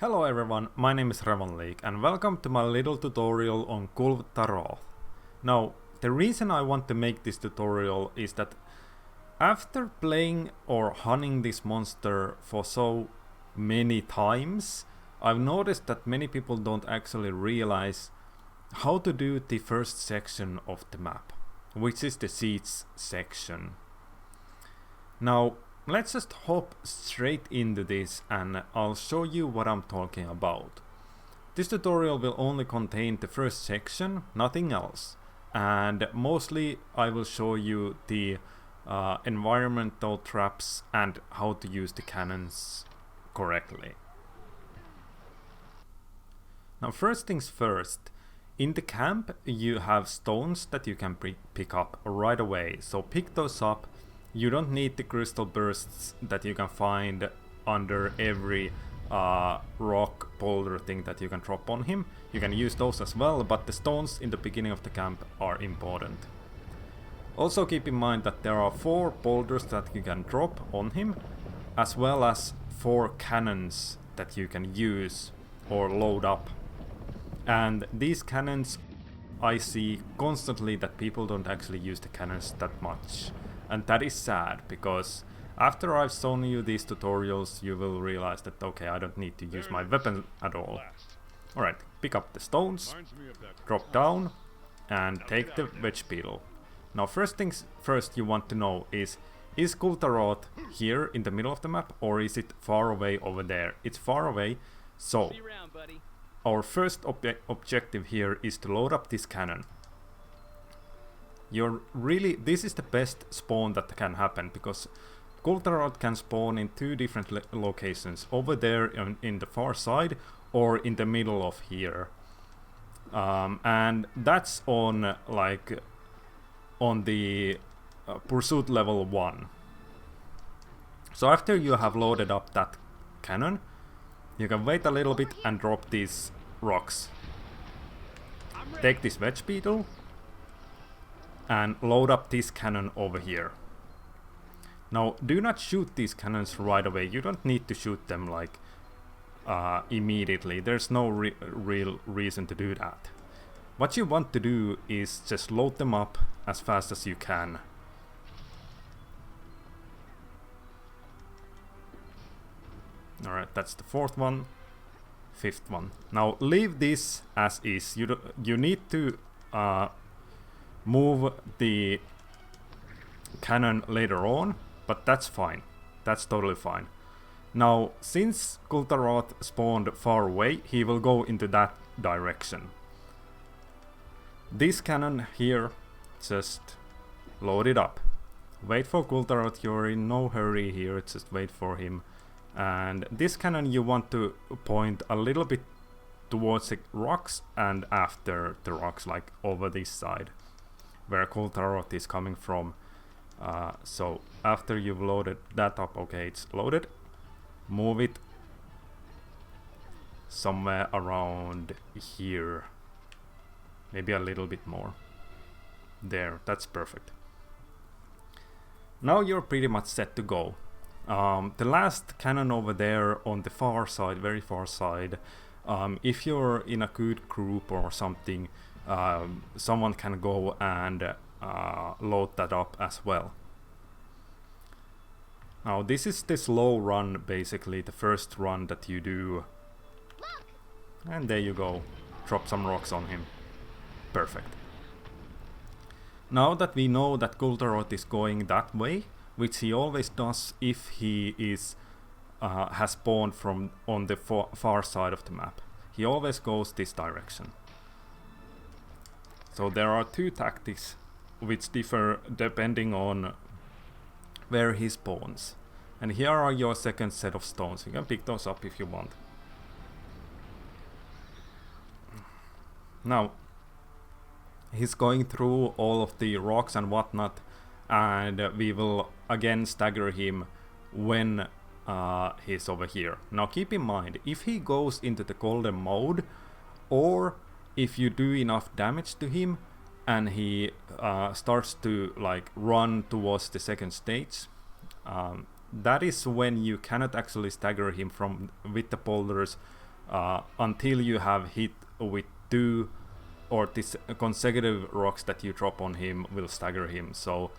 Hello everyone, my name is Leak and welcome to my little tutorial on Kulve Taroth. Now, the reason I want to make this tutorial is that after playing or hunting this monster for so many times, I've noticed that many people don't actually realize how to do the first section of the map, which is the seeds section. Now, let's just hop straight into this and I'll show you what I'm talking about. This tutorial will only contain the first section, nothing else. And mostly I will show you the environmental traps and how to use the cannons correctly. Now first things first, in the camp you have stones that you can pick up right away, so pick those up. You don't need the crystal bursts that you can find under every rock boulder thing that you can drop on him. You can use those as well, but the stones in the beginning of the camp are important. Also keep in mind that there are 4 boulders that you can drop on him, as well as 4 cannons that you can use or load up. And these cannons, I see constantly that people don't actually use the cannons that much. And that is sad, because after I've shown you these tutorials, you will realize that, okay, I don't need to use my weapon at all. Alright, pick up the stones, drop down, and take the wedge beetle. Now first things first you want to know is Kulve Taroth here in the middle of the map, or is it far away over there? It's far away, so our first objective here is to load up this cannon. This is the best spawn that can happen, because Kulve Taroth can spawn in 2 different locations, over there in the far side or in the middle of here, and that's on the pursuit level 1. So after you have loaded up that cannon, you can wait a little bit and drop these rocks. Take this wedge beetle and load up this cannon over here. Now do not shoot these cannons right away. You don't need to shoot them like immediately. There's no real reason to do that. What you want to do is just load them up as fast as you can. Alright, that's the 4th one, 5th one. Now leave this as is. You need to move the cannon later on, but that's fine. That's totally fine. Now, since Kulve Taroth spawned far away, he will go into that direction. This cannon here, just load it up. Wait for Kulve Taroth, you're in no hurry here, just wait for him. And this cannon you want to point a little bit towards the rocks and after the rocks, like over this side, where Kulve Taroth is coming from. So after you've loaded that up, okay, it's loaded, move it somewhere around here, maybe a little bit more. There, that's perfect. Now you're pretty much set to go. The last cannon over there on the far side, very far side, if you're in a good group or something, someone can go and load that up as well. Now this is the slow run, basically the first run that you do. And there you go, drop some rocks on him. Perfect. Now that we know that Kulve Taroth is going that way, which he always does if he is has spawned from on the far side of the map, he always goes this direction. So there are 2 tactics which differ depending on where he spawns. And here are your second set of stones. You can pick those up if you want. Now, he's going through all of the rocks and whatnot, and we will again stagger him when he's over here. Now keep in mind, if he goes into the golden mode, or if you do enough damage to him and he starts to like run towards the second stage, that is when you cannot actually stagger him with the boulders until you have hit with 2 or this consecutive rocks that you drop on him will stagger him. So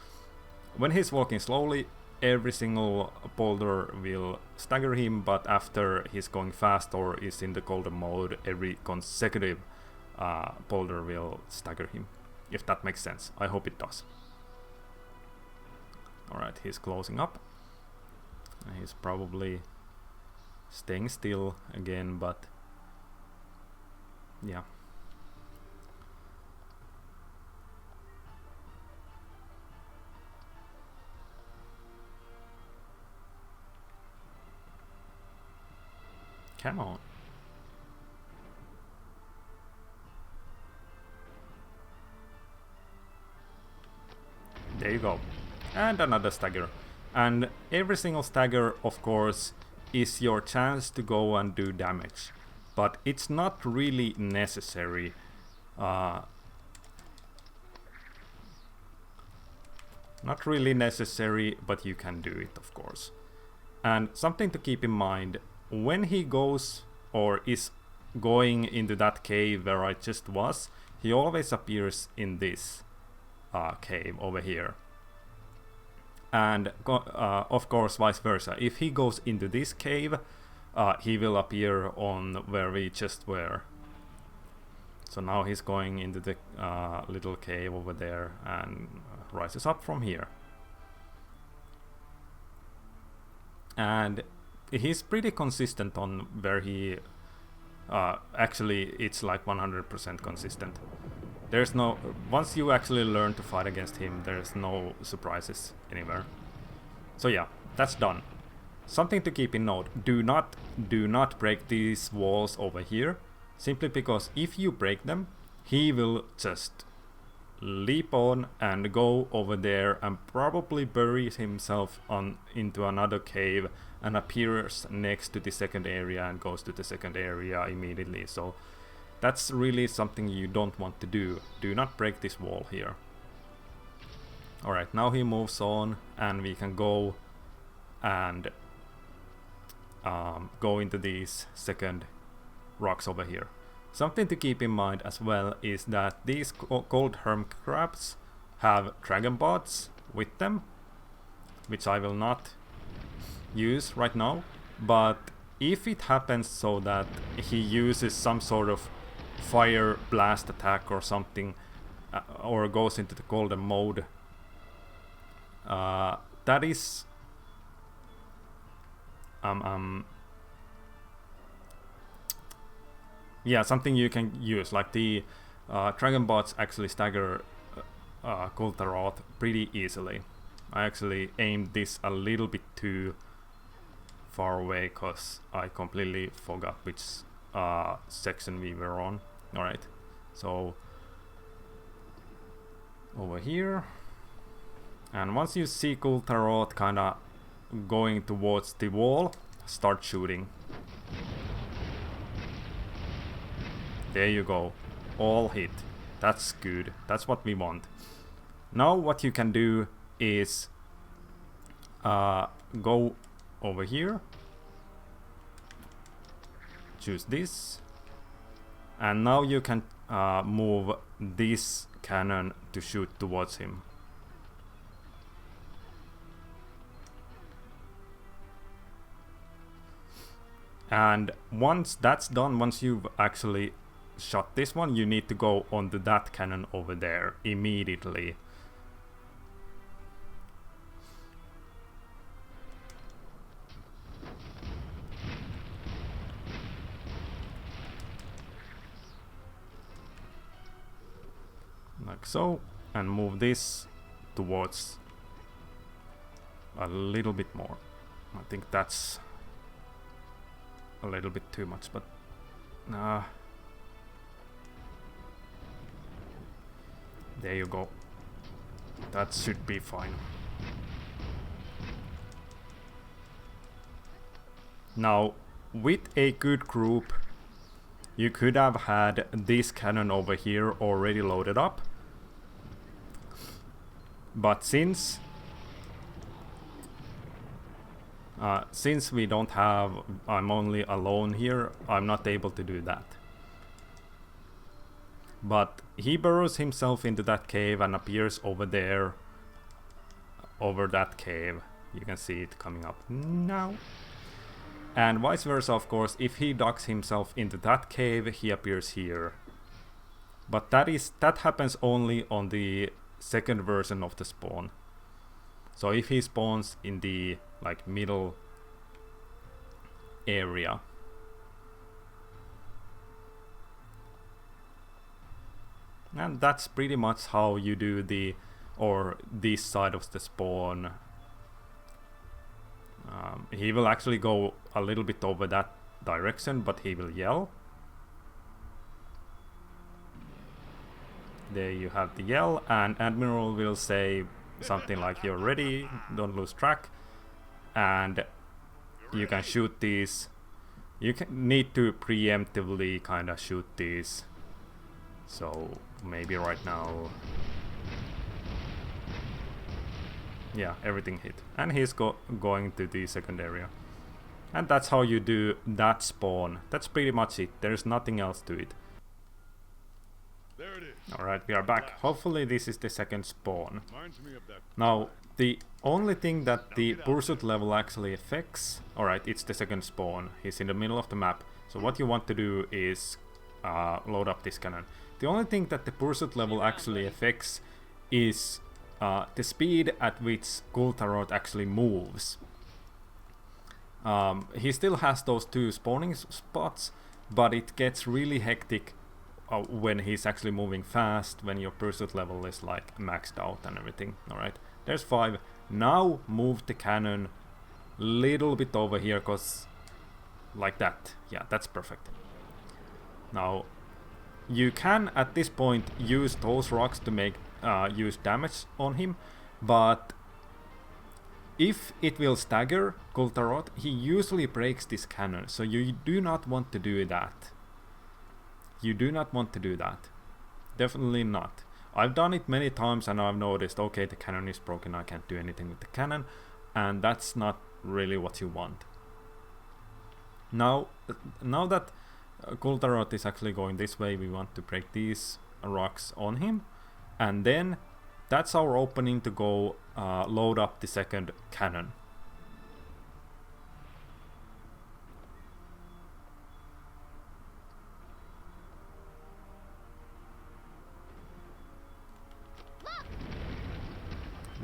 when he's walking slowly, every single boulder will stagger him, but after he's going fast or is in the golden mode, every consecutive boulder will stagger him. If that makes sense. I hope it does. Alright, he's closing up. He's probably staying still again, but yeah. Come on. There you go. And another stagger. And every single stagger, of course, is your chance to go and do damage. But it's not really necessary. Not really necessary, but you can do it, of course. And something to keep in mind, when he goes or is going into that cave where I just was, he always appears in this cave over here. And of course vice versa. If he goes into this cave, he will appear on where we just were. So now he's going into the little cave over there and rises up from here. And he's pretty consistent on where he... actually, it's like 100% consistent. There's no... Once you actually learn to fight against him, there's no surprises anywhere. So yeah, that's done. Something to keep in note, do not break these walls over here. Simply because if you break them, he will just leap on and go over there and probably buries himself into another cave and appears next to the second area and goes to the second area immediately. So that's really something you don't want to do. Do not break this wall here. Alright, now he moves on and we can go and go into these second rocks over here. Something to keep in mind as well is that these gold herm crabs have dragon bots with them, which I will not use right now, but if it happens so that he uses some sort of fire blast attack or something, or goes into the golden mode, that is yeah, something you can use. Like the dragon bots actually stagger Kulve Taroth pretty easily. I actually aimed this a little bit too far away because I completely forgot which section we were on. Alright, so over here, and once you see Kulve Taroth kinda going towards the wall, start shooting. There you go, all hit. That's good, that's what we want. Now what you can do is go over here, choose this, and now you can move this cannon to shoot towards him. And once that's done, once you've actually shot this one, you need to go onto that cannon over there immediately. Like so, and move this towards a little bit more. I think that's a little bit too much, but there you go. That should be fine. Now, with a good group, you could have had this cannon over here already loaded up. But since Since we don't have, I'm only alone here, I'm not able to do that. But he burrows himself into that cave and appears over there, over that cave. You can see it coming up now. And vice versa, of course, if he ducks himself into that cave, he appears here. But that happens only on the second version of the spawn. So if he spawns in the like middle area, and that's pretty much how you do this side of the spawn. He will actually go a little bit over that direction, but he will yell. There you have the yell, and Admiral will say something like, "You're ready, don't lose track," and you can shoot these. You need to preemptively kind of shoot these. So maybe right now, yeah, everything hit, and he's going to the second area, and that's how you do that spawn. That's pretty much it. There's nothing else to it. There it is. Alright, we are back. Hopefully this is the second spawn. Now, the only thing that the pursuit level actually affects... Alright, it's the second spawn. He's in the middle of the map. So what you want to do is load up this cannon. The only thing that the pursuit level actually affects is the speed at which Kulve Taroth actually moves. He still has those two spawning spots, but it gets really hectic when he's actually moving fast, when your pursuit level is like maxed out and everything. Alright, there's 5. Now move the cannon little bit over here, cause like that. Yeah, that's perfect. Now you can at this point use those rocks to make use damage on him, but if it will stagger Kulve Taroth, he usually breaks this cannon, so you do not want to do that. You do not want to do that. Definitely not. I've done it many times and I've noticed, okay, the cannon is broken, I can't do anything with the cannon, and that's not really what you want. Now that Kulve Taroth is actually going this way, we want to break these rocks on him, and then that's our opening to go load up the second cannon.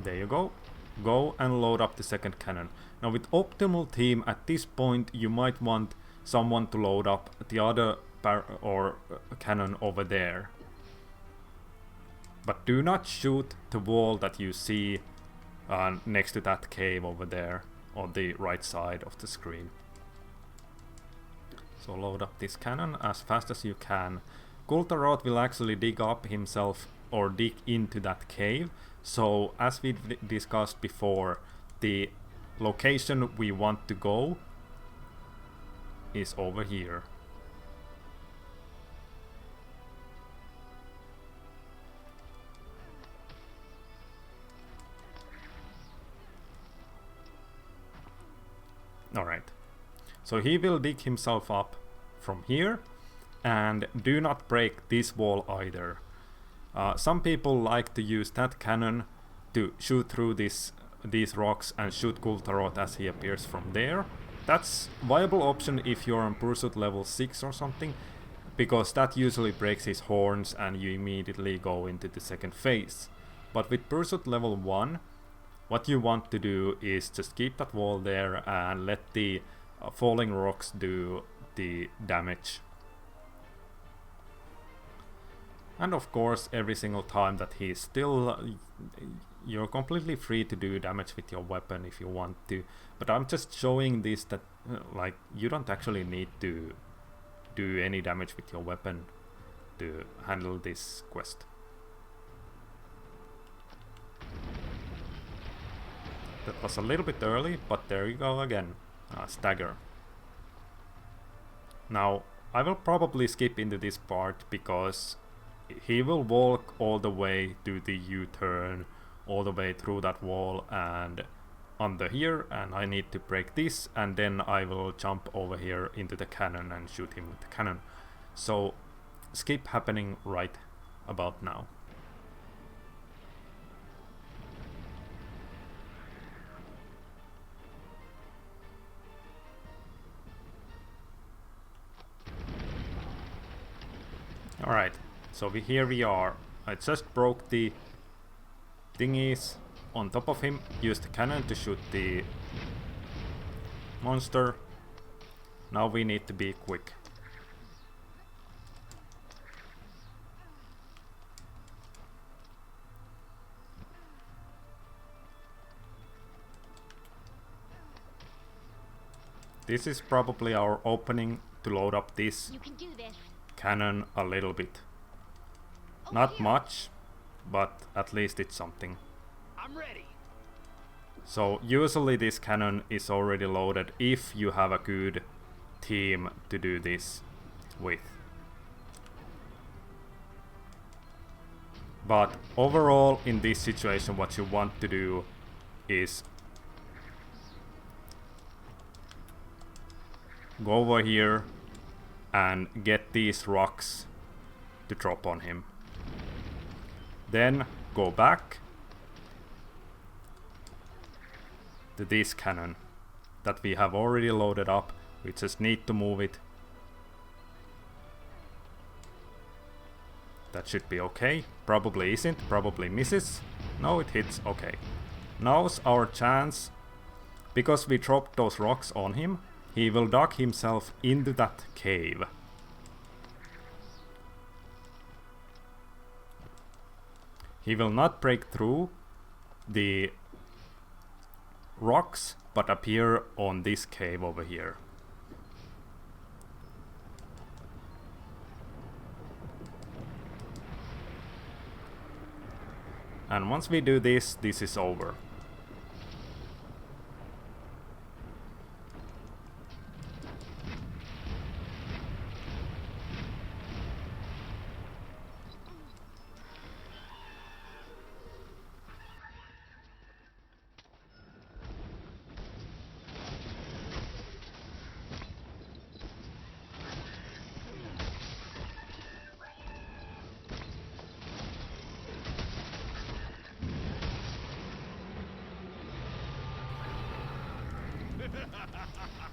There you go. Go and load up the second cannon. Now with optimal team at this point, you might want someone to load up the other cannon over there. But do not shoot the wall that you see next to that cave over there on the right side of the screen. So load up this cannon as fast as you can. Kulve Taroth will actually dig up himself or dig into that cave. So as we discussed before, the location we want to go is over here. Alright, so he will dig himself up from here, and do not break this wall either. Some people like to use that cannon to shoot through these rocks and shoot Kulve Taroth as he appears from there. That's a viable option if you're on pursuit level 6 or something, because that usually breaks his horns and you immediately go into the second phase. But with pursuit level 1, what you want to do is just keep that wall there and let the falling rocks do the damage. And of course, every single time that he's still, you're completely free to do damage with your weapon if you want to. But I'm just showing this that, like, you don't actually need to do any damage with your weapon to handle this quest. That was a little bit early, but there you go again. Stagger. Now, I will probably skip into this part because he will walk all the way to the U-turn, all the way through that wall, and under here, and I need to break this, and then I will jump over here into the cannon and shoot him with the cannon. So skip happening right about now. Alright, so here we are. I just broke the thingies on top of him, used the cannon to shoot the monster. Now we need to be quick. This is probably our opening to load up this cannon a little bit. Not much, but at least it's something. I'm ready. So usually this cannon is already loaded if you have a good team to do this with. But overall in this situation what you want to do is go over here and get these rocks to drop on him. Then go back to this cannon that we have already loaded up. We just need to move it. That should be okay. Probably isn't, probably misses. No, it hits, okay. Now's our chance. Because we dropped those rocks on him, he will duck himself into that cave. He will not break through the rocks, but appear on this cave over here. And once we do this, this is over.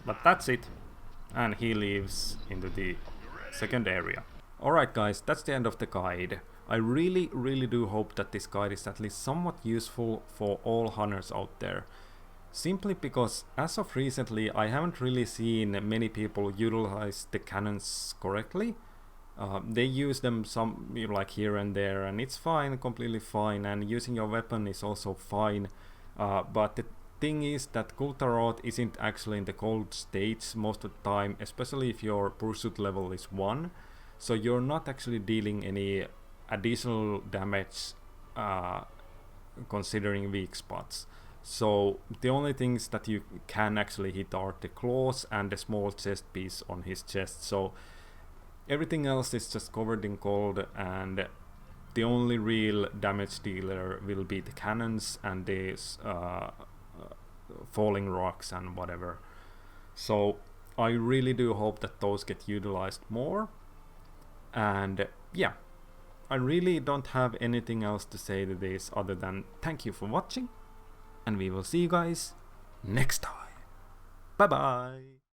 But that's it, and he leaves into the second area. Alright guys, that's the end of the guide. I really do hope that this guide is at least somewhat useful for all hunters out there. Simply because as of recently I haven't really seen many people utilize the cannons correctly. They use them some like here and there, and it's fine, completely fine, and using your weapon is also fine. But the thing is that Kulve Taroth isn't actually in the gold stage most of the time, especially if your pursuit level is 1. So you're not actually dealing any additional damage considering weak spots. So the only things that you can actually hit are the claws and the small chest piece on his chest. So everything else is just covered in gold, and the only real damage dealer will be the cannons and these falling rocks and whatever. So I really do hope that those get utilized more. And yeah, I really don't have anything else to say to this other than thank you for watching, and we will see you guys next time. Bye bye.